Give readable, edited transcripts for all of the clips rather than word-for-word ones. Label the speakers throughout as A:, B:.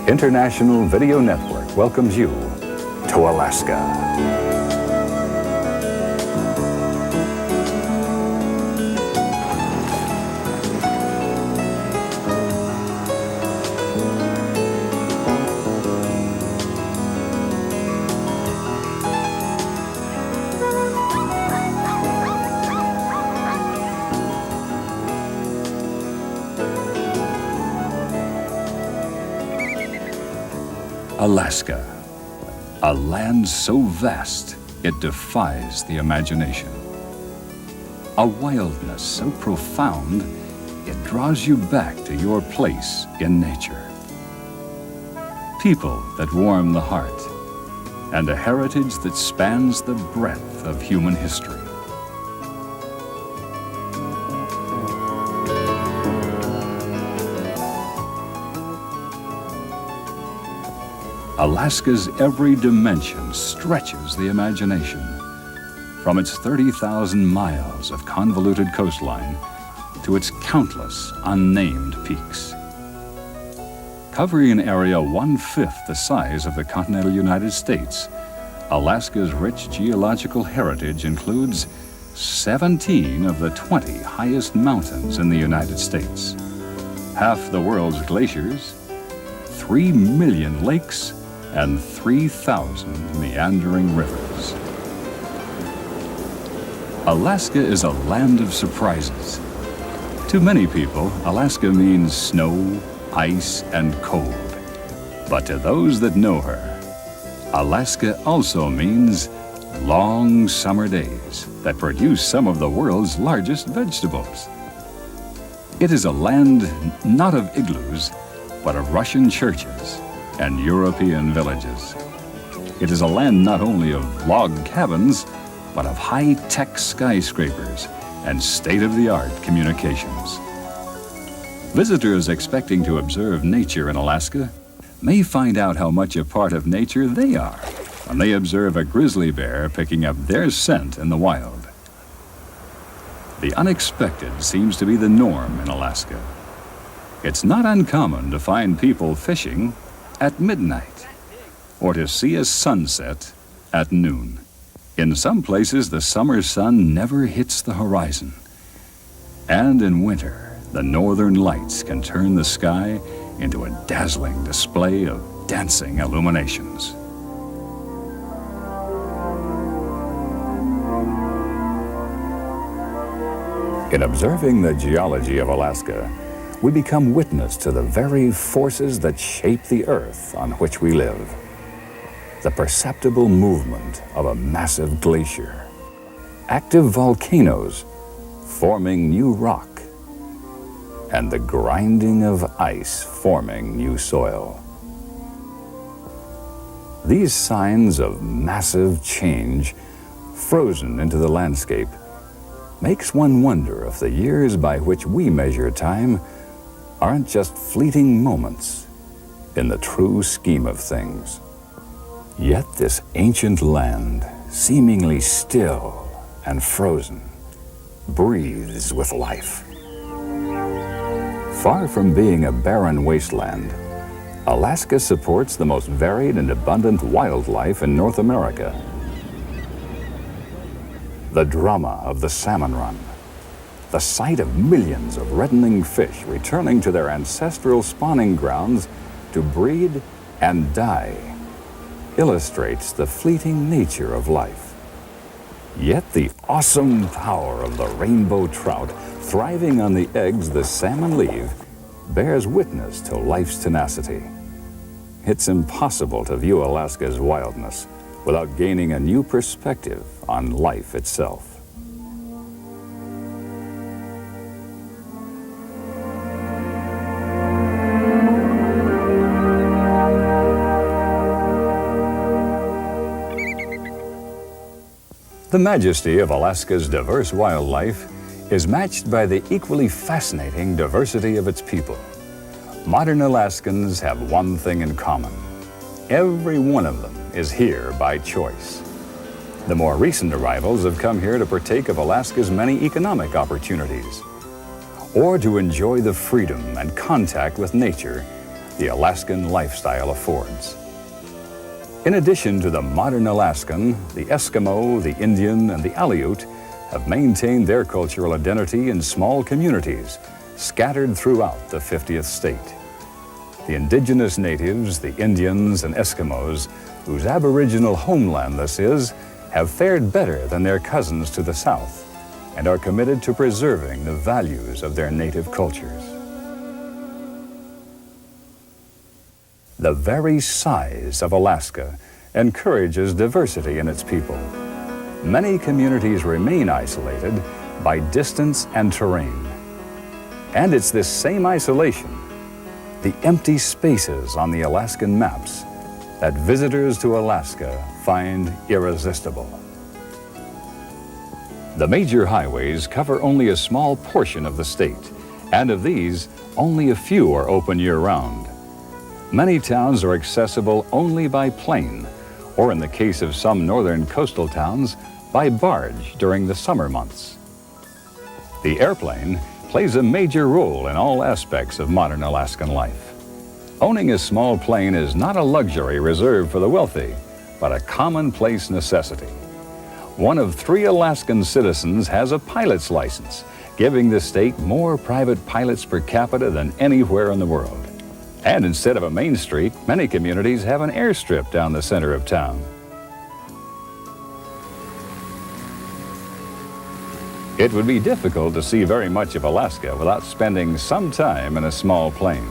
A: International Video Network welcomes you to Alaska. Alaska, a land so vast it defies the imagination. A wildness so profound it draws you back to your place in nature. People that warm the heart, and a heritage that spans the breadth of human history. Alaska's every dimension stretches the imagination, from its 30,000 miles of convoluted coastline to its countless unnamed peaks. Covering an area 1/5 the size of the continental United States, Alaska's rich geological heritage includes 17 of the 20 highest mountains in the United States, half the world's glaciers, 3 million lakes, and 3,000 meandering rivers. Alaska is a land of surprises. To many people, Alaska means snow, ice, and cold. But to those that know her, Alaska also means long summer days that produce some of the world's largest vegetables. It is a land not of igloos, but of Russian churches and European villages. It is a land not only of log cabins, but of high-tech skyscrapers and state-of-the-art communications. Visitors expecting to observe nature in Alaska may find out how much a part of nature they are when they observe a grizzly bear picking up their scent in the wild. The unexpected seems to be the norm in Alaska. It's not uncommon to find people fishing at midnight, or to see a sunset at noon. In some places, the summer sun never hits the horizon. And in winter, the northern lights can turn the sky into a dazzling display of dancing illuminations. In observing the geology of Alaska, we become witness to the very forces that shape the earth on which we live. The perceptible movement of a massive glacier, active volcanoes forming new rock, and the grinding of ice forming new soil. These signs of massive change frozen into the landscape makes one wonder if the years by which we measure time aren't just fleeting moments in the true scheme of things. Yet this ancient land, seemingly still and frozen, breathes with life. Far from being a barren wasteland, Alaska supports the most varied and abundant wildlife in North America. The drama of the salmon run, the sight of millions of reddening fish returning to their ancestral spawning grounds to breed and die, illustrates the fleeting nature of life. Yet the awesome power of the rainbow trout thriving on the eggs the salmon leave bears witness to life's tenacity. It's impossible to view Alaska's wildness without gaining a new perspective on life itself. The majesty of Alaska's diverse wildlife is matched by the equally fascinating diversity of its people. Modern Alaskans have one thing in common. Every one of them is here by choice. The more recent arrivals have come here to partake of Alaska's many economic opportunities, or to enjoy the freedom and contact with nature the Alaskan lifestyle affords. In addition to the modern Alaskan, the Eskimo, the Indian, and the Aleut have maintained their cultural identity in small communities scattered throughout the 50th state. The indigenous natives, the Indians and Eskimos, whose aboriginal homeland this is, have fared better than their cousins to the south and are committed to preserving the values of their native cultures. The very size of Alaska encourages diversity in its people. Many communities remain isolated by distance and terrain. And it's this same isolation, the empty spaces on the Alaskan maps, that visitors to Alaska find irresistible. The major highways cover only a small portion of the state, and of these, only a few are open year-round. Many towns are accessible only by plane, or in the case of some northern coastal towns, by barge during the summer months. The airplane plays a major role in all aspects of modern Alaskan life. Owning a small plane is not a luxury reserved for the wealthy, but a commonplace necessity. One of 3 Alaskan citizens has a pilot's license, giving the state more private pilots per capita than anywhere in the world. And instead of a main street, many communities have an airstrip down the center of town. It would be difficult to see very much of Alaska without spending some time in a small plane.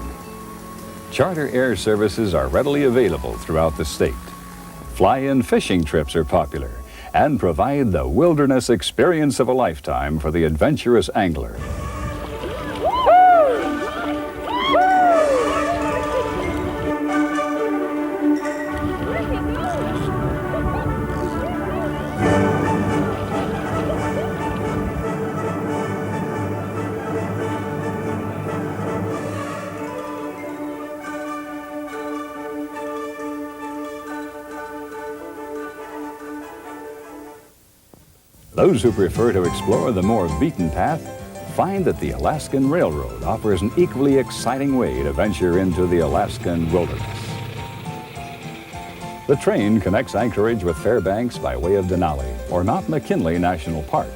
A: Charter air services are readily available throughout the state. Fly-in fishing trips are popular and provide the wilderness experience of a lifetime for the adventurous angler. Those who prefer to explore the more beaten path find that the Alaskan Railroad offers an equally exciting way to venture into the Alaskan wilderness. The train connects Anchorage with Fairbanks by way of Denali or Mount McKinley National Park,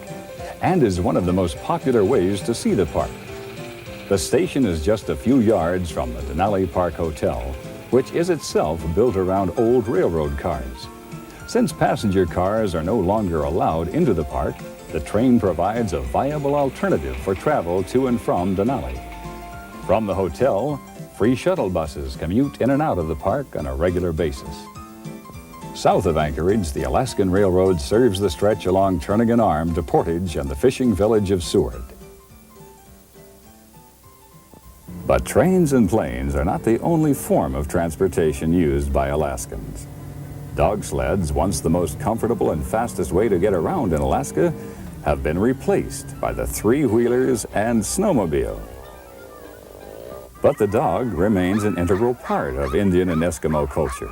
A: and is one of the most popular ways to see the park. The station is just a few yards from the Denali Park Hotel, which is itself built around old railroad cars. Since passenger cars are no longer allowed into the park, the train provides a viable alternative for travel to and from Denali. From the hotel, free shuttle buses commute in and out of the park on a regular basis. South of Anchorage, the Alaskan Railroad serves the stretch along Turnagain Arm to Portage and the fishing village of Seward. But trains and planes are not the only form of transportation used by Alaskans. Dog sleds, once the most comfortable and fastest way to get around in Alaska, have been replaced by the three-wheelers and snowmobile. But the dog remains an integral part of Indian and Eskimo culture.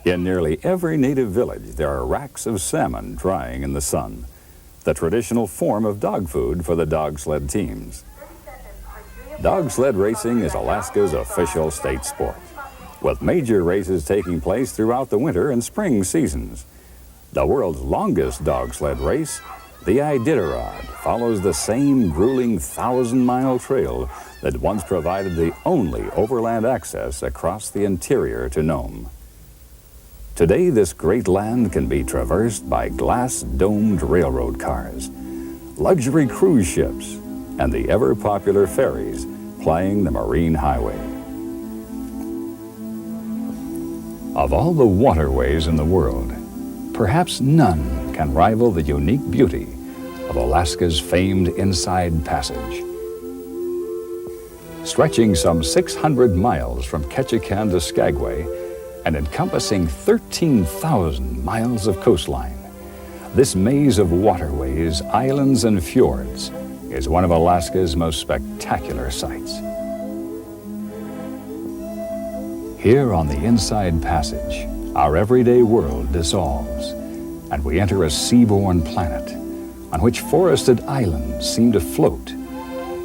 A: In nearly every native village, there are racks of salmon drying in the sun, the traditional form of dog food for the dog sled teams. Dog sled racing is Alaska's official state sport, with major races taking place throughout the winter and spring seasons. The world's longest dog sled race, the Iditarod, follows the same grueling 1,000-mile trail that once provided the only overland access across the interior to Nome. Today, this great land can be traversed by glass-domed railroad cars, luxury cruise ships, and the ever-popular ferries plying the marine highway. Of all the waterways in the world, perhaps none can rival the unique beauty of Alaska's famed Inside Passage. Stretching some 600 miles from Ketchikan to Skagway and encompassing 13,000 miles of coastline, this maze of waterways, islands, and fjords is one of Alaska's most spectacular sights. Here on the Inside Passage, our everyday world dissolves, and we enter a seaborne planet on which forested islands seem to float,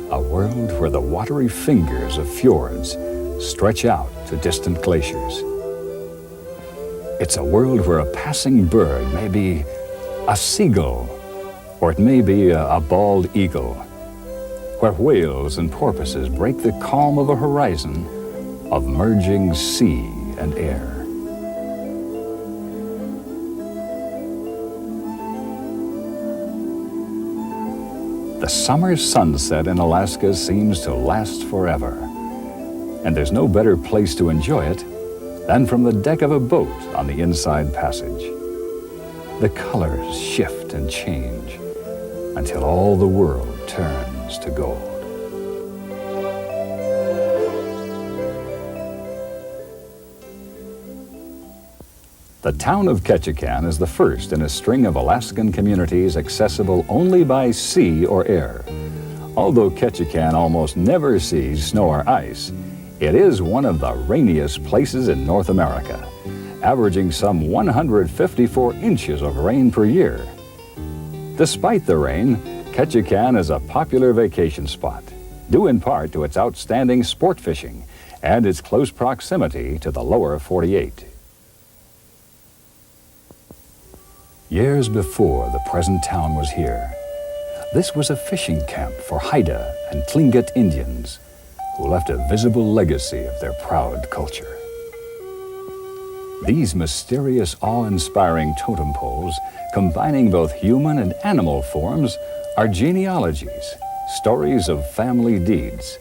A: a world where the watery fingers of fjords stretch out to distant glaciers. It's a world where a passing bird may be a seagull, or it may be a bald eagle, where whales and porpoises break the calm of a horizon of merging sea and air. The summer sunset in Alaska seems to last forever, and there's no better place to enjoy it than from the deck of a boat on the Inside Passage. The colors shift and change until all the world turns to gold. The town of Ketchikan is the first in a string of Alaskan communities accessible only by sea or air. Although Ketchikan almost never sees snow or ice, it is one of the rainiest places in North America, averaging some 154 inches of rain per year. Despite the rain, Ketchikan is a popular vacation spot, due in part to its outstanding sport fishing and its close proximity to the lower 48. Years before the present town was here, this was a fishing camp for Haida and Tlingit Indians who left a visible legacy of their proud culture. These mysterious, awe-inspiring totem poles, combining both human and animal forms, are genealogies, stories of family deeds.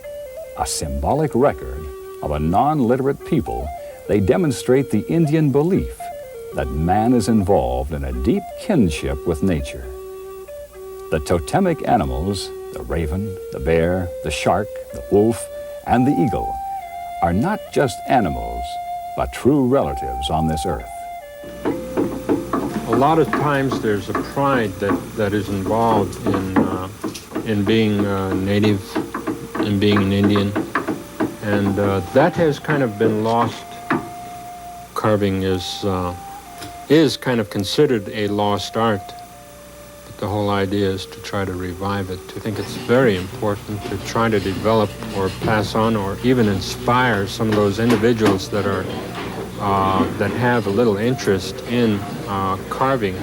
A: A symbolic record of a non-literate people, they demonstrate the Indian belief that man is involved in a deep kinship with nature. The totemic animals, the raven, the bear, the shark, the wolf, and the eagle, are not just animals, but true relatives on this earth.
B: A lot of times there's a pride that is involved in being native, in being an Indian, and that has kind of been lost. Carving is kind of considered a lost art, but the whole idea is to try to revive it. I think it's very important to try to develop or pass on or even inspire some of those individuals that are that have a little interest in carving.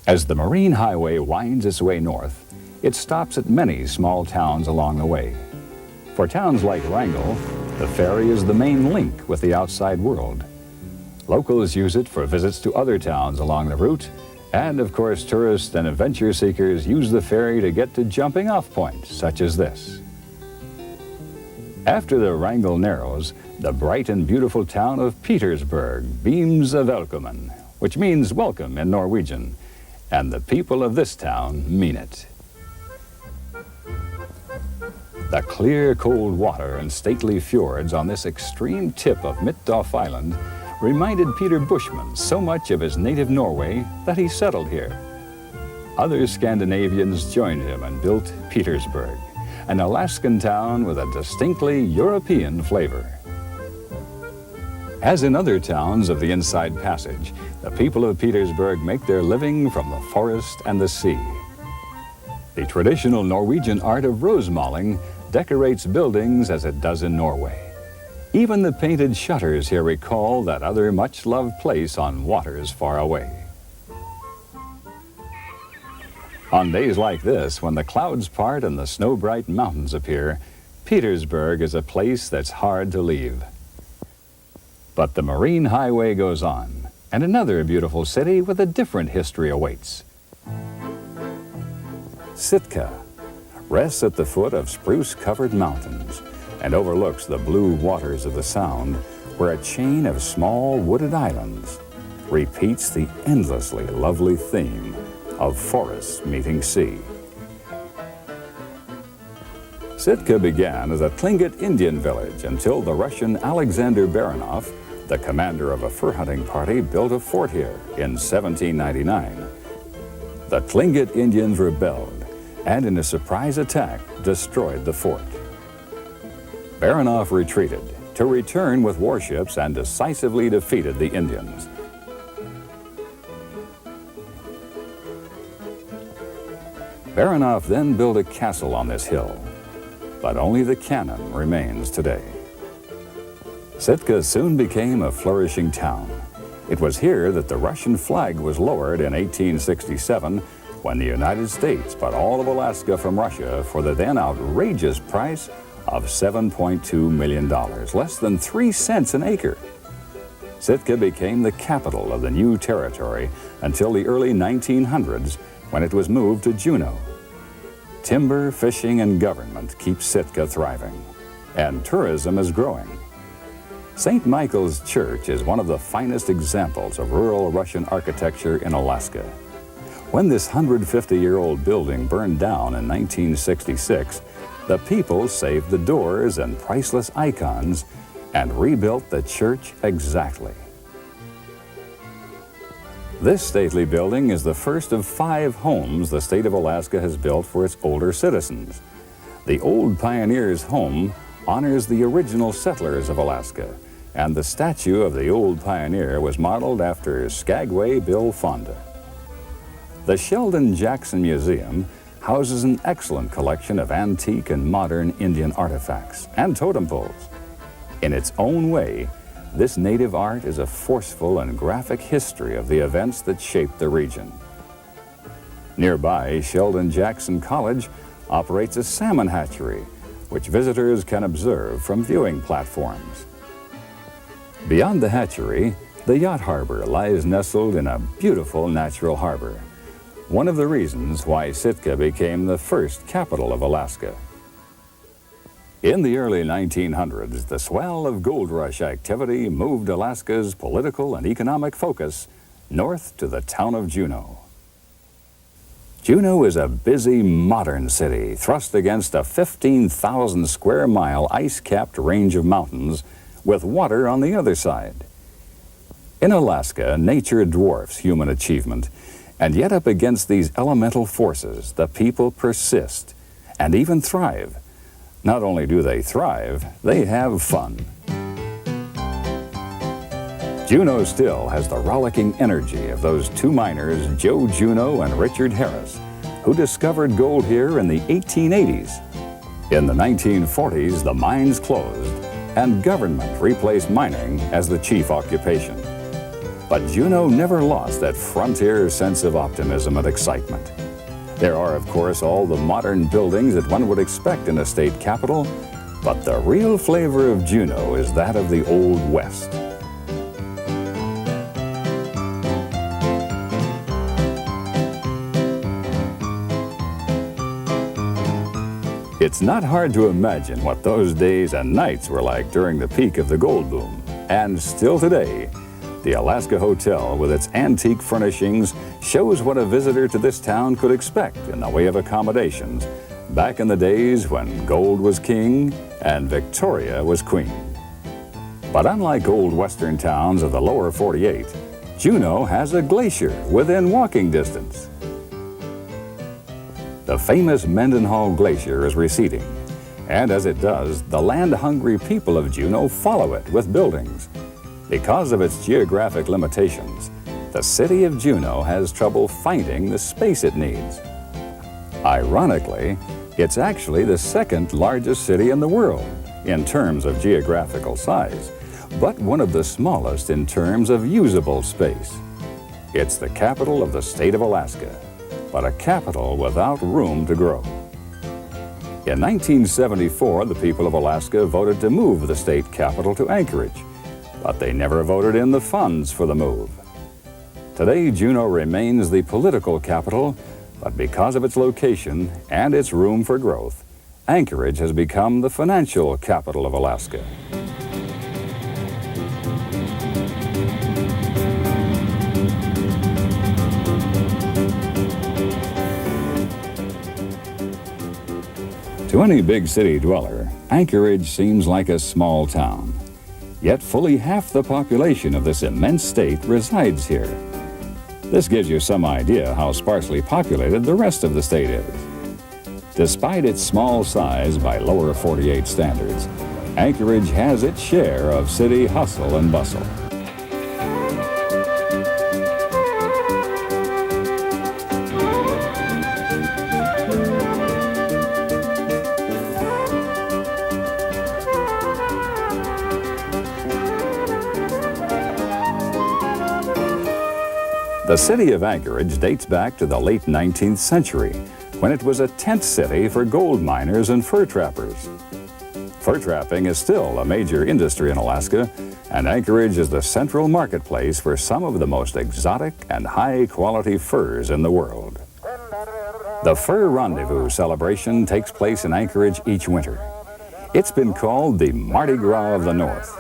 A: As the Marine Highway winds its way north, it stops at many small towns along the way. For towns like Wrangell, the ferry is the main link with the outside world. Locals use it for visits to other towns along the route, and of course tourists and adventure seekers use the ferry to get to jumping off points such as this. After the Wrangell narrows, the bright and beautiful town of Petersburg beams a velkommen, which means welcome in Norwegian, and the people of this town mean it. The clear, cold water and stately fjords on this extreme tip of Midtdorf Island reminded Peter Bushman so much of his native Norway that he settled here. Other Scandinavians joined him and built Petersburg, an Alaskan town with a distinctly European flavor. As in other towns of the Inside Passage, the people of Petersburg make their living from the forest and the sea. The traditional Norwegian art of rosemaling decorates buildings as it does in Norway. Even the painted shutters here recall that other much-loved place on waters far away. On days like this, when the clouds part and the snow-bright mountains appear, Petersburg is a place that's hard to leave. But the Marine Highway goes on, and another beautiful city with a different history awaits. Sitka rests at the foot of spruce-covered mountains and overlooks the blue waters of the Sound, where a chain of small wooded islands repeats the endlessly lovely theme of forests meeting sea. Sitka began as a Tlingit Indian village until the Russian Alexander Baranov, the commander of a fur hunting party, built a fort here in 1799. The Tlingit Indians rebelled and in a surprise attack destroyed the fort. Baranov retreated to return with warships and decisively defeated the Indians. Baranof then built a castle on this hill, but only the cannon remains today. Sitka soon became a flourishing town. It was here that the Russian flag was lowered in 1867 when the United States bought all of Alaska from Russia for the then outrageous price of $7.2 million, less than 3 cents an acre. Sitka became the capital of the new territory until the early 1900s when it was moved to Juneau. Timber, fishing, and government keep Sitka thriving, and tourism is growing. St. Michael's Church is one of the finest examples of rural Russian architecture in Alaska. When this 150-year-old building burned down in 1966, the people saved the doors and priceless icons and rebuilt the church exactly. This stately building is the first of 5 homes the state of Alaska has built for its older citizens. The Old Pioneers' Home honors the original settlers of Alaska, and the statue of the Old Pioneer was modeled after Skagway Bill Fonda. The Sheldon Jackson Museum houses an excellent collection of antique and modern Indian artifacts and totem poles. In its own way, this native art is a forceful and graphic history of the events that shaped the region. Nearby, Sheldon Jackson College operates a salmon hatchery, which visitors can observe from viewing platforms. Beyond the hatchery, the yacht harbor lies nestled in a beautiful natural harbor, one of the reasons why Sitka became the first capital of Alaska. In the early 1900s, the swell of gold rush activity moved Alaska's political and economic focus north to the town of Juneau. Juneau is a busy, modern city thrust against a 15,000 square mile ice-capped range of mountains with water on the other side. In Alaska, nature dwarfs human achievement, and yet up against these elemental forces, the people persist and even thrive. Not only do they thrive, they have fun. Juneau still has the rollicking energy of those 2 miners, Joe Juneau and Richard Harris, who discovered gold here in the 1880s. In the 1940s, the mines closed and government replaced mining as the chief occupation. But Juneau never lost that frontier sense of optimism and excitement. There are, of course, all the modern buildings that one would expect in a state capital, but the real flavor of Juneau is that of the Old West. It's not hard to imagine what those days and nights were like during the peak of the gold boom. And still today, the Alaska Hotel, with its antique furnishings, shows what a visitor to this town could expect in the way of accommodations back in the days when gold was king and Victoria was queen. But unlike old western towns of the lower 48, Juneau has a glacier within walking distance. The famous Mendenhall Glacier is receding, and as it does, the land-hungry people of Juneau follow it with buildings. Because of its geographic limitations, the city of Juneau has trouble finding the space it needs. Ironically, it's actually the 2nd largest city in the world in terms of geographical size, but one of the smallest in terms of usable space. It's the capital of the state of Alaska, but a capital without room to grow. In 1974, the people of Alaska voted to move the state capital to Anchorage, but they never voted in the funds for the move. Today, Juneau remains the political capital, but because of its location and its room for growth, Anchorage has become the financial capital of Alaska. To any big city dweller, Anchorage seems like a small town. Yet fully half the population of this immense state resides here. This gives you some idea how sparsely populated the rest of the state is. Despite its small size by lower 48 standards, Anchorage has its share of city hustle and bustle. city of Anchorage dates back to the late 19th century, when it was a tent city for gold miners and fur trappers. Fur trapping is still a major industry in Alaska, and Anchorage is the central marketplace for some of the most exotic and high-quality furs in the world. The Fur Rendezvous celebration takes place in Anchorage each winter. It's been called the Mardi Gras of the North.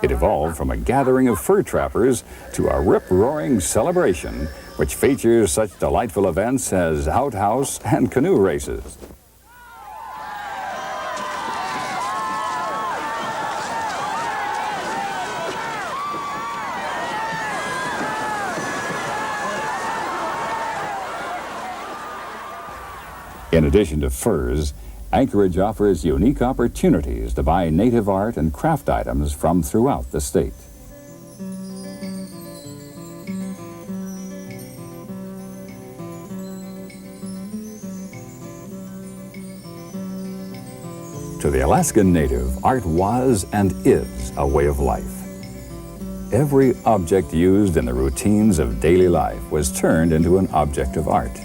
A: It evolved from a gathering of fur trappers to a rip-roaring celebration which features such delightful events as outhouse and canoe races. In addition to furs, Anchorage offers unique opportunities to buy native art and craft items from throughout the state. To the Alaskan native, art was and is a way of life. Every object used in the routines of daily life was turned into an object of art.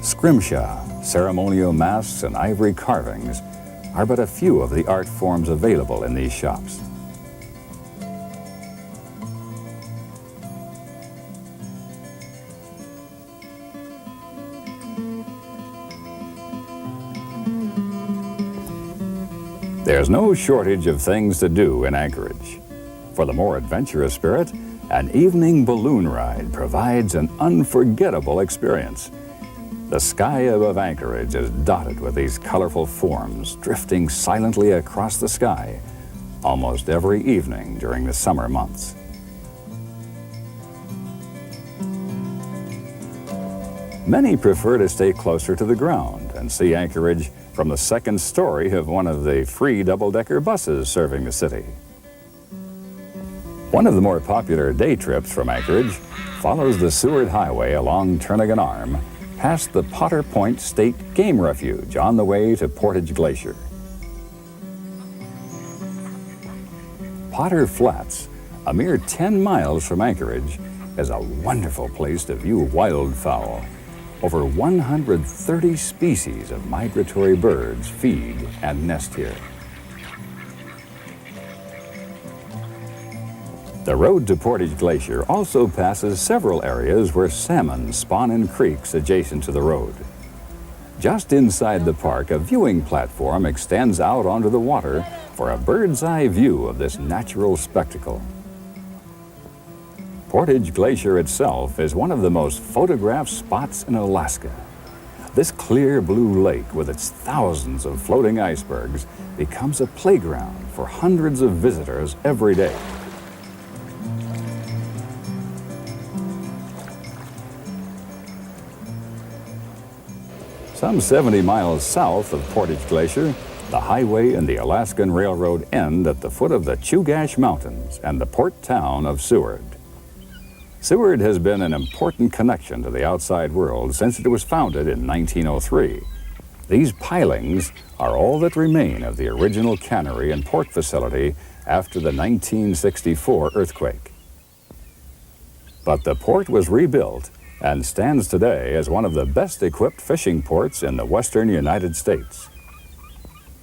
A: Scrimshaw, ceremonial masks, and ivory carvings are but a few of the art forms available in these shops. There's no shortage of things to do in Anchorage. For the more adventurous spirit, an evening balloon ride provides an unforgettable experience. The sky above Anchorage is dotted with these colorful forms drifting silently across the sky almost every evening during the summer months. Many prefer to stay closer to the ground and see Anchorage from the second story of one of the free double-decker buses serving the city. One of the more popular day trips from Anchorage follows the Seward Highway along Turnagain Arm past the Potter Point State Game Refuge on the way to Portage Glacier. Potter Flats, a mere 10 miles from Anchorage, is a wonderful place to view wildfowl. Over 130 species of migratory birds feed and nest here. The road to Portage Glacier also passes several areas where salmon spawn in creeks adjacent to the road. Just inside the park, a viewing platform extends out onto the water for a bird's-eye view of this natural spectacle. Portage Glacier itself is one of the most photographed spots in Alaska. This clear blue lake with its thousands of floating icebergs becomes a playground for hundreds of visitors every day. Some 70 miles south of Portage Glacier, the highway and the Alaskan Railroad end at the foot of the Chugach Mountains and the port town of Seward. Seward has been an important connection to the outside world since it was founded in 1903. These pilings are all that remain of the original cannery and port facility after the 1964 earthquake. But the port was rebuilt and stands today as one of the best-equipped fishing ports in the western United States.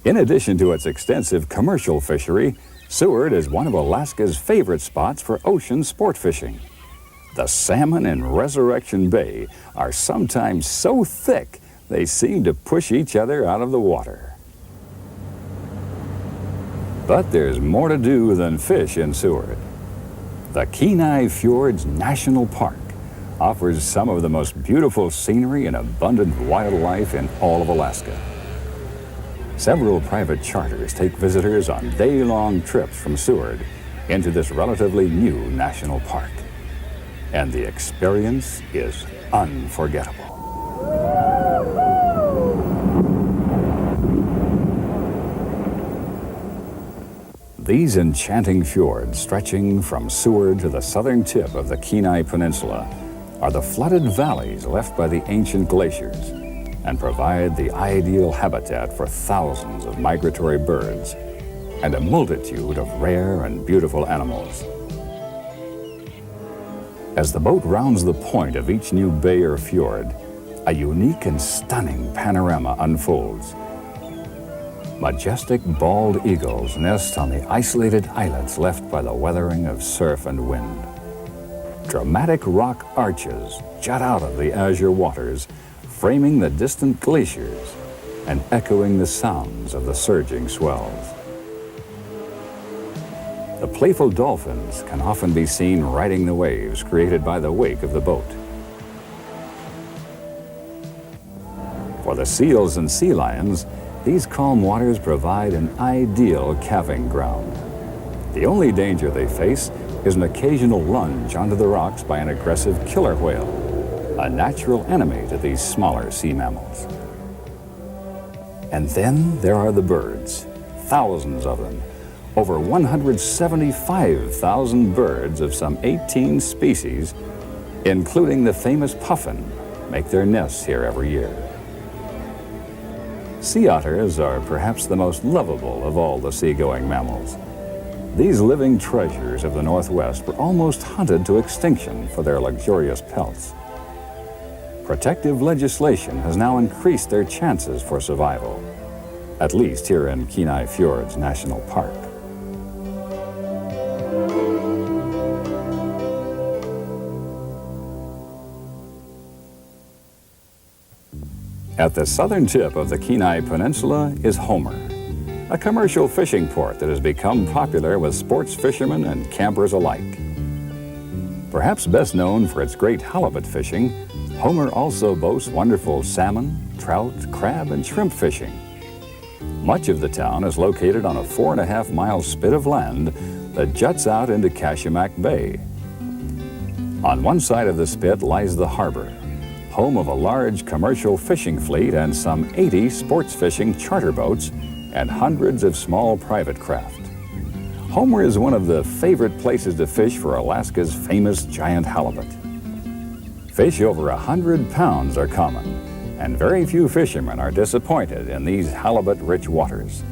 A: In addition to its extensive commercial fishery, Seward is one of Alaska's favorite spots for ocean sport fishing. The salmon in Resurrection Bay are sometimes so thick they seem to push each other out of the water. But there's more to do than fish in Seward. The Kenai Fjords National Park offers some of the most beautiful scenery and abundant wildlife in all of Alaska. Several private charters take visitors on day-long trips from Seward into this relatively new national park. And the experience is unforgettable. These enchanting fjords, stretching from Seward to the southern tip of the Kenai Peninsula, are the flooded valleys left by the ancient glaciers and provide the ideal habitat for thousands of migratory birds and a multitude of rare and beautiful animals. As the boat rounds the point of each new bay or fjord, a unique and stunning panorama unfolds. Majestic bald eagles nest on the isolated islets left by the weathering of surf and wind. Dramatic rock arches jut out of the azure waters, framing the distant glaciers and echoing the sounds of the surging swells. The playful dolphins can often be seen riding the waves created by the wake of the boat. For the seals and sea lions, these calm waters provide an ideal calving ground. The only danger they face is an occasional lunge onto the rocks by an aggressive killer whale, a natural enemy to these smaller sea mammals. And then there are the birds, thousands of them. Over 175,000 birds of some 18 species, including the famous puffin, make their nests here every year. Sea otters are perhaps the most lovable of all the seagoing mammals. These living treasures of the Northwest were almost hunted to extinction for their luxurious pelts. Protective legislation has now increased their chances for survival, at least here in Kenai Fjords National Park. At the southern tip of the Kenai Peninsula is Homer, a commercial fishing port that has become popular with sports fishermen and campers alike. Perhaps best known for its great halibut fishing, Homer also boasts wonderful salmon, trout, crab, and shrimp fishing. Much of the town is located on a 4.5-mile spit of land that juts out into Kashimak Bay. On one side of the spit lies the harbor, home of a large commercial fishing fleet and some 80 sports fishing charter boats and hundreds of small private craft. Homer is one of the favorite places to fish for Alaska's famous giant halibut. Fish over 100 pounds are common, and very few fishermen are disappointed in these halibut-rich waters.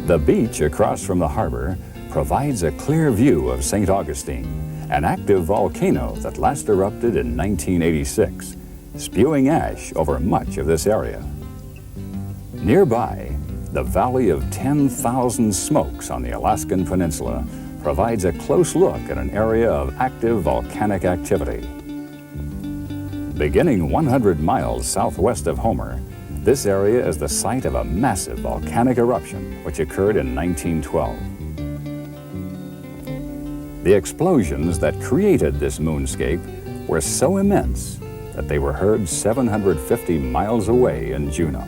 A: The beach across from the harbor provides a clear view of St. Augustine, an active volcano that last erupted in 1986, spewing ash over much of this area. Nearby, the Valley of 10,000 Smokes on the Alaskan Peninsula provides a close look at an area of active volcanic activity. Beginning 100 miles southwest of Homer, this area is the site of a massive volcanic eruption which occurred in 1912. The explosions that created this moonscape were so immense that they were heard 750 miles away in Juneau.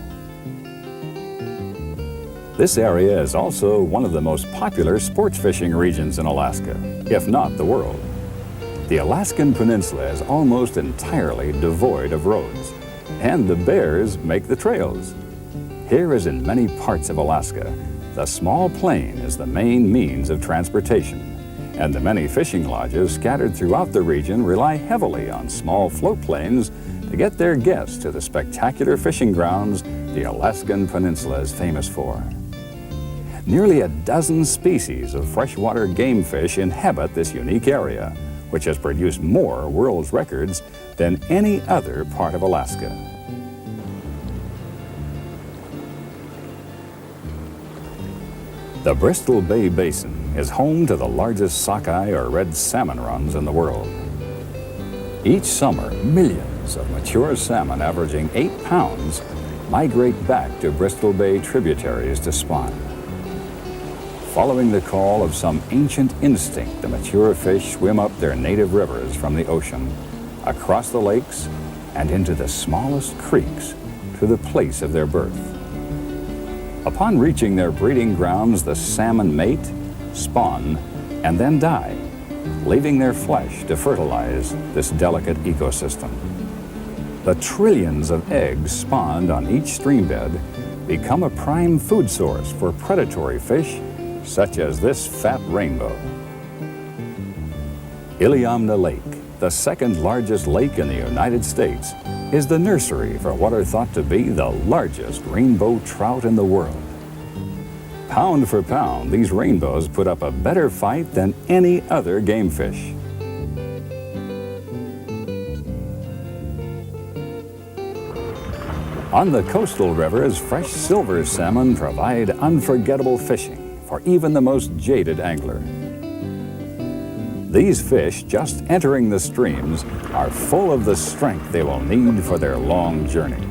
A: This area is also one of the most popular sports fishing regions in Alaska, if not the world. The Alaskan Peninsula is almost entirely devoid of roads, and the bears make the trails. Here, as in many parts of Alaska, the small plane is the main means of transportation, and the many fishing lodges scattered throughout the region rely heavily on small float planes to get their guests to the spectacular fishing grounds the Alaskan Peninsula is famous for. Nearly a dozen species of freshwater game fish inhabit this unique area, which has produced more world records than any other part of Alaska. The Bristol Bay Basin is home to the largest sockeye or red salmon runs in the world. Each summer, millions of mature salmon averaging 8 pounds migrate back to Bristol Bay tributaries to spawn. Following the call of some ancient instinct, the mature fish swim up their native rivers from the ocean, across the lakes, and into the smallest creeks to the place of their birth. Upon reaching their breeding grounds, the salmon mate, spawn, and then die, leaving their flesh to fertilize this delicate ecosystem. The trillions of eggs spawned on each streambed become a prime food source for predatory fish such as this fat rainbow. Iliamna Lake, the second largest lake in the United States, is the nursery for what are thought to be the largest rainbow trout in the world. Pound for pound, these rainbows put up a better fight than any other game fish. On the coastal rivers, fresh silver salmon provide unforgettable fishing for even the most jaded angler. These fish, just entering the streams, are full of the strength they will need for their long journey.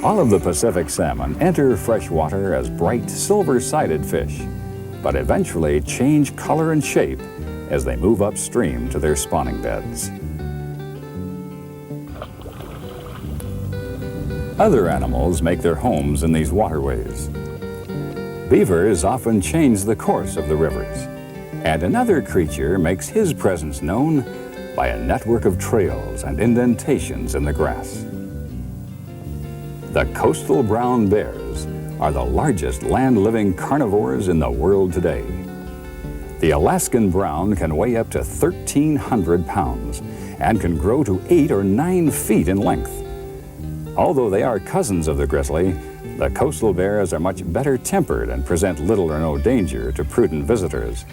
A: All of the Pacific salmon enter freshwater as bright silver-sided fish, but eventually change color and shape as they move upstream to their spawning beds. Other animals make their homes in these waterways. Beavers often change the course of the rivers, and another creature makes his presence known by a network of trails and indentations in the grass. The coastal brown bears are the largest land-living carnivores in the world today. The Alaskan brown can weigh up to 1,300 pounds and can grow to 8 or 9 feet in length. Although they are cousins of the grizzly, the coastal bears are much better tempered and present little or no danger to prudent visitors.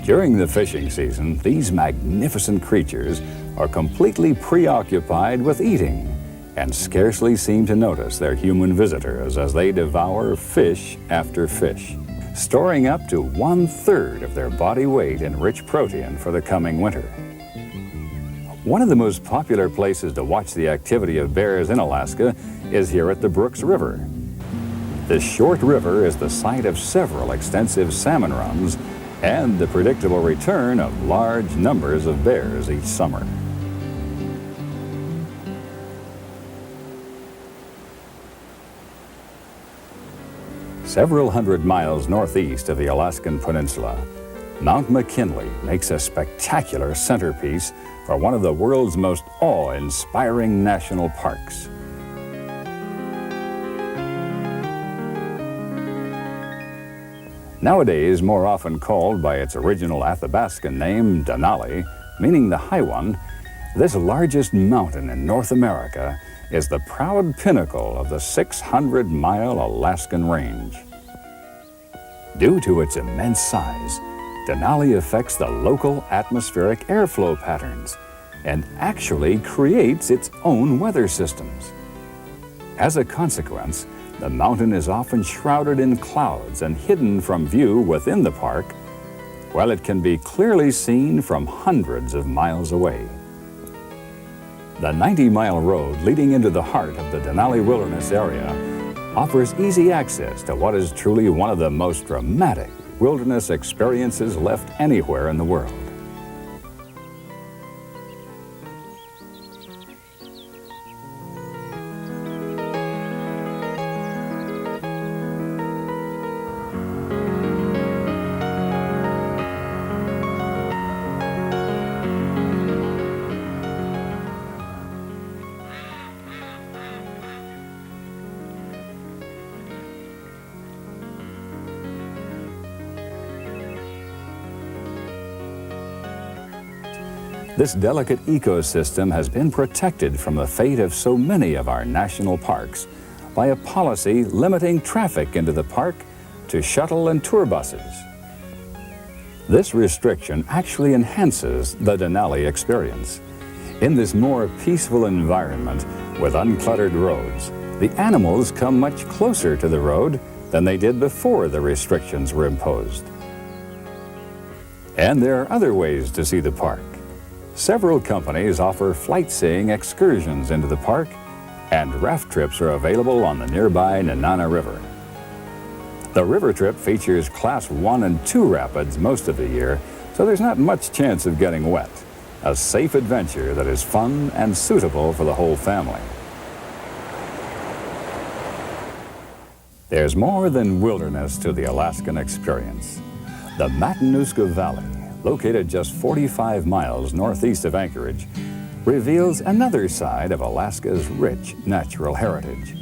A: During the fishing season, these magnificent creatures are completely preoccupied with eating and scarcely seem to notice their human visitors as they devour fish after fish, storing up to 1/3 of their body weight in rich protein for the coming winter. One of the most popular places to watch the activity of bears in Alaska is here at the Brooks River. This short river is the site of several extensive salmon runs and the predictable return of large numbers of bears each summer. Several hundred miles northeast of the Alaskan Peninsula, Mount McKinley makes a spectacular centerpiece for one of the world's most awe-inspiring national parks. Nowadays, more often called by its original Athabascan name, Denali, meaning the high one, this largest mountain in North America is the proud pinnacle of the 600-mile Alaskan Range. Due to its immense size, Denali affects the local atmospheric airflow patterns and actually creates its own weather systems. As a consequence, the mountain is often shrouded in clouds and hidden from view within the park, while it can be clearly seen from hundreds of miles away. The 90-mile road leading into the heart of the Denali Wilderness area offers easy access to what is truly one of the most dramatic wilderness experiences left anywhere in the world. This delicate ecosystem has been protected from the fate of so many of our national parks by a policy limiting traffic into the park to shuttle and tour buses. This restriction actually enhances the Denali experience. In this more peaceful environment with uncluttered roads, the animals come much closer to the road than they did before the restrictions were imposed. And there are other ways to see the park. Several companies offer flight-seeing excursions into the park, and raft trips are available on the nearby Nenana River. The river trip features Class 1 and 2 rapids most of the year, so there's not much chance of getting wet. A safe adventure that is fun and suitable for the whole family. There's more than wilderness to the Alaskan experience. The Matanuska Valley, located just 45 miles northeast of Anchorage, reveals another side of Alaska's rich natural heritage.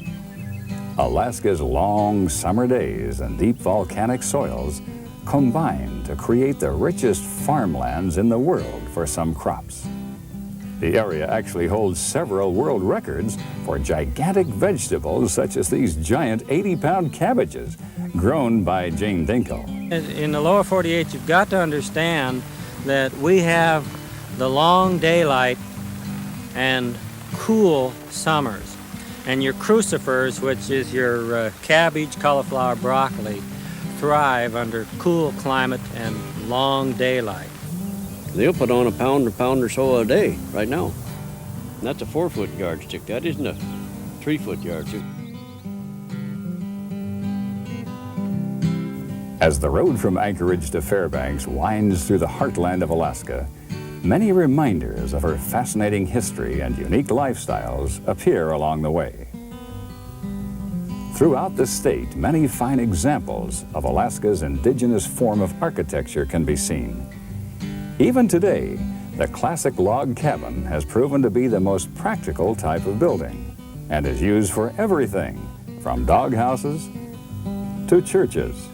A: Alaska's long summer days and deep volcanic soils combine to create the richest farmlands in the world for some crops. The area actually holds several world records for gigantic vegetables such as these giant 80-pound cabbages grown by Jane Dinkle.
C: In the lower 48, you've got to understand that we have the long daylight and cool summers. And your crucifers, which is your cabbage, cauliflower, broccoli, thrive under cool climate and long daylight.
D: They'll put on a pound or so a day right now. And that's a 4-foot yardstick. That isn't a 3-foot yardstick.
A: As the road from Anchorage to Fairbanks winds through the heartland of Alaska, many reminders of her fascinating history and unique lifestyles appear along the way. Throughout the state, many fine examples of Alaska's indigenous form of architecture can be seen. Even today, the classic log cabin has proven to be the most practical type of building and is used for everything from doghouses to churches.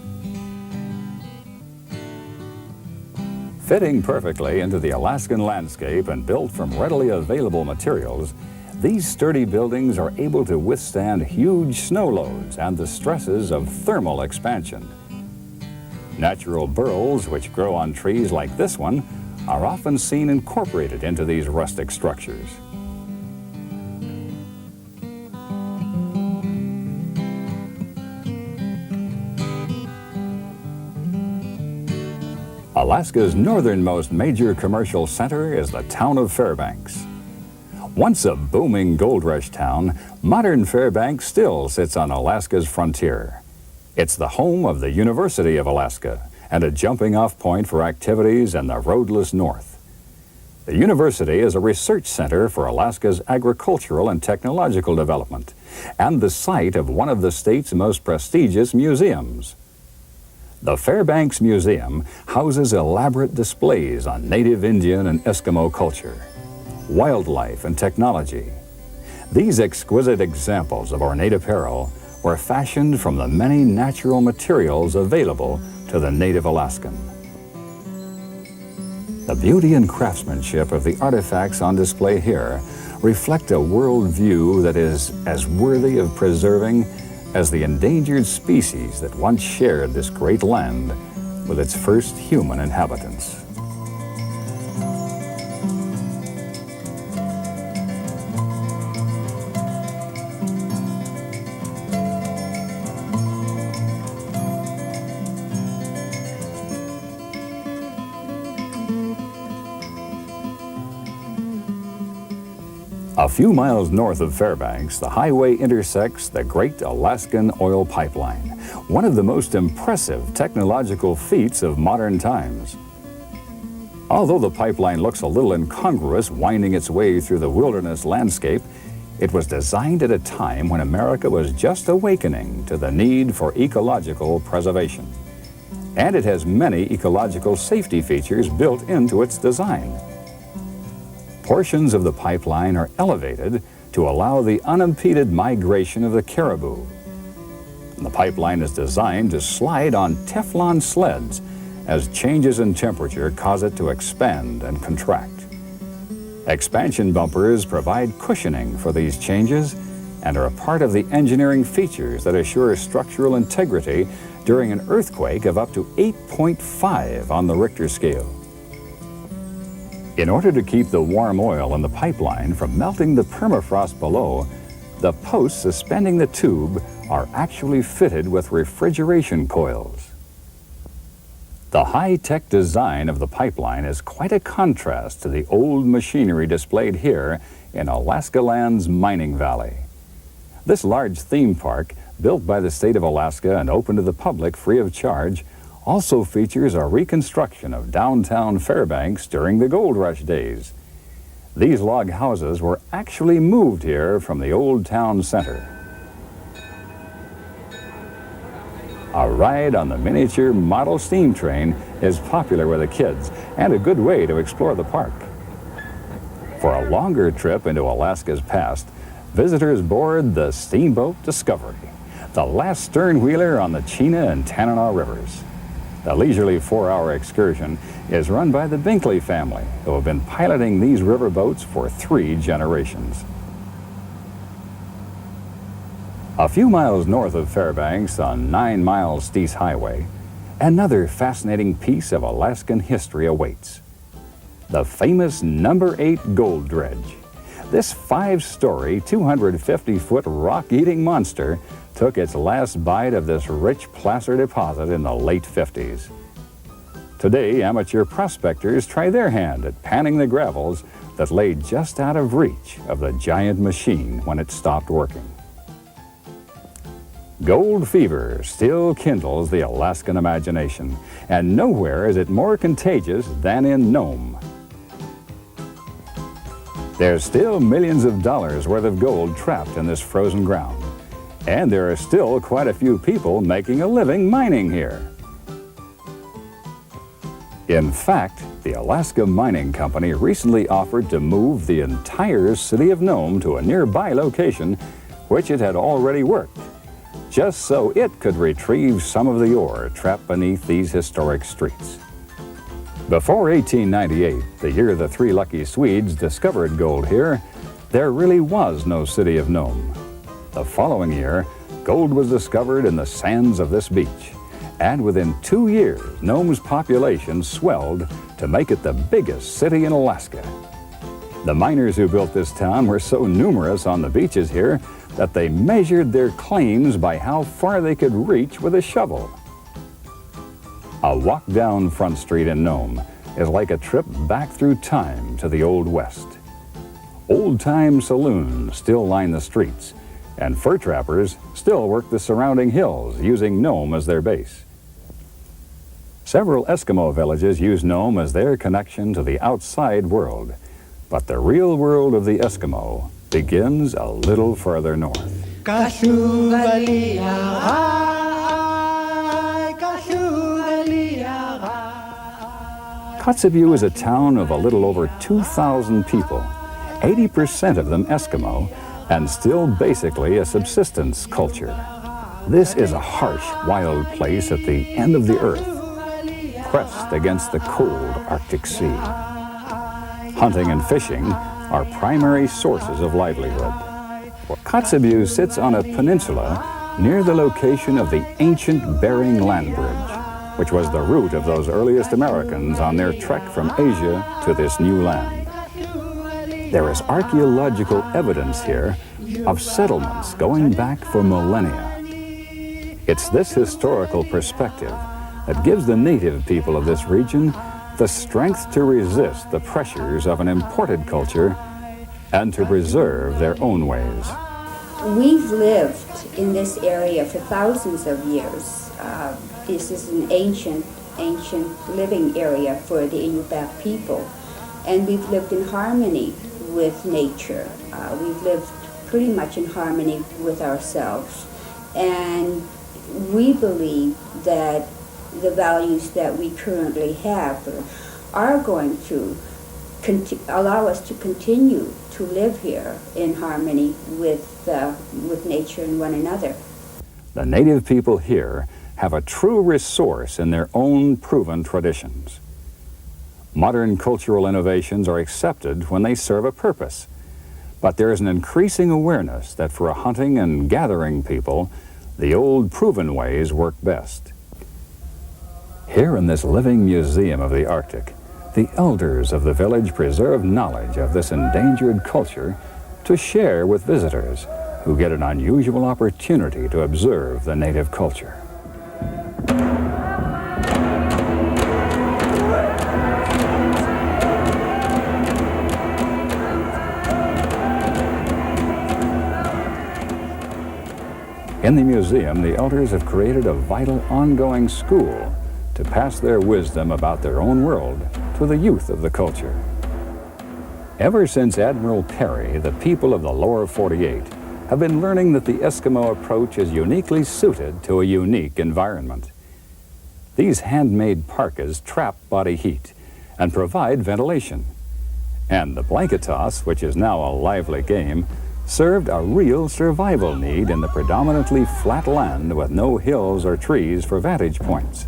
A: Fitting perfectly into the Alaskan landscape and built from readily available materials, these sturdy buildings are able to withstand huge snow loads and the stresses of thermal expansion. Natural burls, which grow on trees like this one, are often seen incorporated into these rustic structures. Alaska's northernmost major commercial center is the town of Fairbanks. Once a booming gold rush town, modern Fairbanks still sits on Alaska's frontier. It's the home of the University of Alaska and a jumping-off point for activities in the roadless north. The university is a research center for Alaska's agricultural and technological development and the site of one of the state's most prestigious museums. The Fairbanks Museum houses elaborate displays on native Indian and Eskimo culture, wildlife and technology. These exquisite examples of ornate apparel were fashioned from the many natural materials available to the native Alaskan. The beauty and craftsmanship of the artifacts on display here reflect a world view that is as worthy of preserving as the endangered species that once shared this great land with its first human inhabitants. A few miles north of Fairbanks, the highway intersects the Great Alaskan Oil Pipeline, one of the most impressive technological feats of modern times. Although the pipeline looks a little incongruous winding its way through the wilderness landscape, it was designed at a time when America was just awakening to the need for ecological preservation. And it has many ecological safety features built into its design. Portions of the pipeline are elevated to allow the unimpeded migration of the caribou. And the pipeline is designed to slide on Teflon sleds as changes in temperature cause it to expand and contract. Expansion bumpers provide cushioning for these changes and are a part of the engineering features that assure structural integrity during an earthquake of up to 8.5 on the Richter scale. In order to keep the warm oil in the pipeline from melting the permafrost below, the posts suspending the tube are actually fitted with refrigeration coils. The high-tech design of the pipeline is quite a contrast to the old machinery displayed here in Alaska Land's Mining Valley. This large theme park, built by the state of Alaska and open to the public free of charge, also features a reconstruction of downtown Fairbanks during the gold rush days. These log houses were actually moved here from the old town center. A ride on the miniature model steam train is popular with the kids and a good way to explore the park. For a longer trip into Alaska's past, visitors board the Steamboat Discovery, the last stern wheeler on the Chena and Tanana rivers. The leisurely 4-hour excursion is run by the Binkley family, who have been piloting these riverboats for 3 generations. A few miles north of Fairbanks on 9 Mile Steese Highway, another fascinating piece of Alaskan history awaits. The famous No. 8 gold dredge. this 5-story, 250-foot rock-eating monster took its last bite of this rich placer deposit in the late 50s. Today, amateur prospectors try their hand at panning the gravels that lay just out of reach of the giant machine when it stopped working. Gold fever still kindles the Alaskan imagination, and nowhere is it more contagious than in Nome. There's still millions of dollars worth of gold trapped in this frozen ground, and there are still quite a few people making a living mining here. In fact, the Alaska Mining Company recently offered to move the entire city of Nome to a nearby location, which it had already worked, just so it could retrieve some of the ore trapped beneath these historic streets. Before 1898, the year the 3 lucky Swedes discovered gold here, there really was no city of Nome. The following year, gold was discovered in the sands of this beach, and within 2 years, Nome's population swelled to make it the biggest city in Alaska. The miners who built this town were so numerous on the beaches here that they measured their claims by how far they could reach with a shovel. A walk down Front Street in Nome is like a trip back through time to the Old West. Old-time saloons still line the streets, and fur trappers still work the surrounding hills, using Nome as their base. Several Eskimo villages use Nome as their connection to the outside world, but the real world of the Eskimo begins a little further north. Kotzebue is a town of a little over 2,000 people, 80% of them Eskimo, and still basically a subsistence culture. This is a harsh, wild place at the end of the earth, pressed against the cold Arctic Sea. Hunting and fishing are primary sources of livelihood. Kotzebue sits on a peninsula near the location of the ancient Bering Land Bridge, which was the route of those earliest Americans on their trek from Asia to this new land. There is archaeological evidence here of settlements going back for millennia. It's this historical perspective that gives the native people of this region the strength to resist the pressures of an imported culture and to preserve their own ways.
E: We've lived in this area for thousands of years. This is an ancient living area for the Inupiaq people, and we've lived in harmony with nature. We've lived pretty much in harmony with ourselves, and we believe that the values that we currently have are going to allow us to continue to live here in harmony with nature and one another.
A: The native people here have a true resource in their own proven traditions. Modern cultural innovations are accepted when they serve a purpose, but there is an increasing awareness that for a hunting and gathering people, the old proven ways work best. Here in this living museum of the Arctic, the elders of the village preserve knowledge of this endangered culture to share with visitors who get an unusual opportunity to observe the native culture. In the museum, the elders have created a vital ongoing school to pass their wisdom about their own world to the youth of the culture. Ever since Admiral Perry, the people of the lower 48 have been learning that the Eskimo approach is uniquely suited to a unique environment. These handmade parkas trap body heat and provide ventilation. And the blanket toss, which is now a lively game, served a real survival need in the predominantly flat land with no hills or trees for vantage points.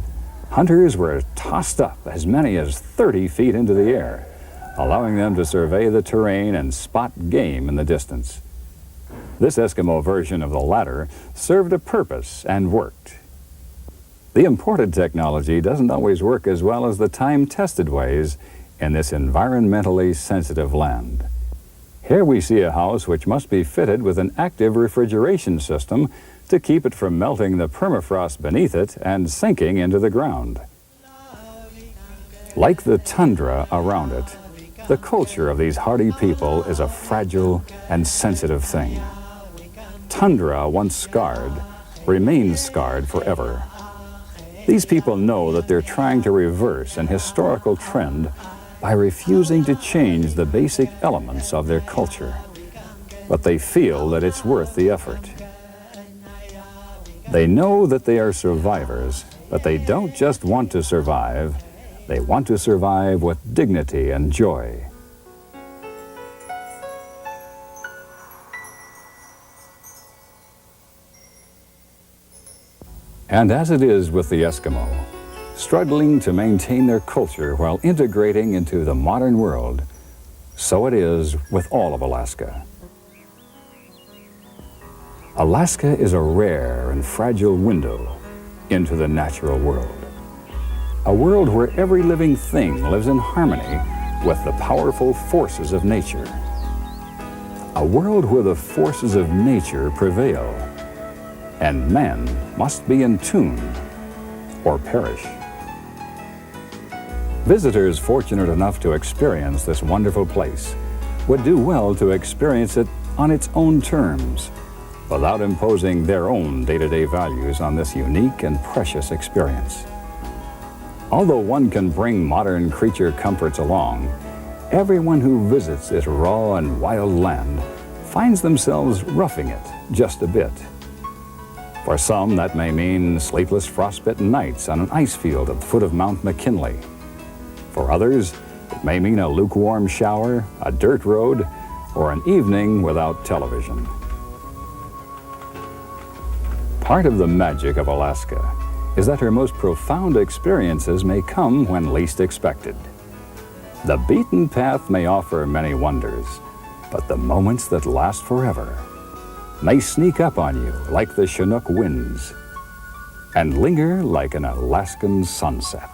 A: Hunters were tossed up as many as 30 feet into the air, allowing them to survey the terrain and spot game in the distance. This Eskimo version of the latter served a purpose and worked. The imported technology doesn't always work as well as the time-tested ways in this environmentally sensitive land. Here we see a house which must be fitted with an active refrigeration system to keep it from melting the permafrost beneath it and sinking into the ground. Like the tundra around it, the culture of these hardy people is a fragile and sensitive thing. Tundra, once scarred, remains scarred forever. These people know that they're trying to reverse an historical trend by refusing to change the basic elements of their culture, but they feel that it's worth the effort. They know that they are survivors, but they don't just want to survive, they want to survive with dignity and joy. And as it is with the Eskimo, struggling to maintain their culture while integrating into the modern world, so it is with all of Alaska. Alaska is a rare and fragile window into the natural world. A world where every living thing lives in harmony with the powerful forces of nature. A world where the forces of nature prevail, and man must be in tune or perish. Visitors fortunate enough to experience this wonderful place would do well to experience it on its own terms, without imposing their own day-to-day values on this unique and precious experience. Although one can bring modern creature comforts along, everyone who visits this raw and wild land finds themselves roughing it just a bit. For some, that may mean sleepless frostbitten nights on an ice field at the foot of Mount McKinley. For others, it may mean a lukewarm shower, a dirt road, or an evening without television. Part of the magic of Alaska is that her most profound experiences may come when least expected. The beaten path may offer many wonders, but the moments that last forever may sneak up on you like the Chinook winds and linger like an Alaskan sunset.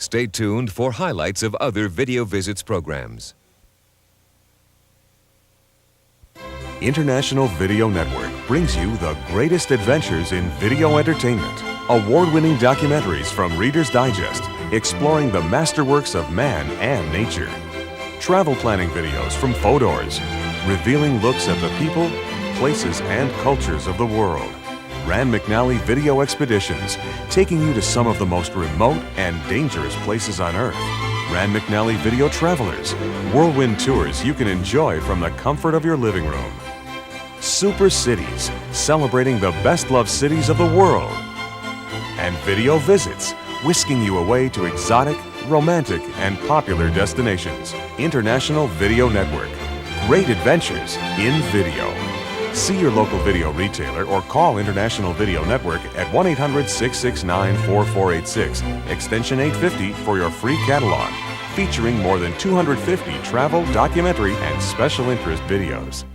F: Stay tuned for highlights of other Video Visits programs.
G: International Video Network brings you the greatest adventures in video entertainment. Award-winning documentaries from Reader's Digest, exploring the masterworks of man and nature. Travel planning videos from Fodors, revealing looks at the people, places, and cultures of the world. Rand McNally Video Expeditions, taking you to some of the most remote and dangerous places on Earth. Rand McNally Video Travelers, whirlwind tours you can enjoy from the comfort of your living room. Super Cities, celebrating the best-loved cities of the world. And Video Visits, whisking you away to exotic, romantic, and popular destinations. International Video Network, great adventures in video. See your local video retailer or call International Video Network at 1-800-669-4486, extension 850 for your free catalog, featuring more than 250 travel, documentary, and special interest videos.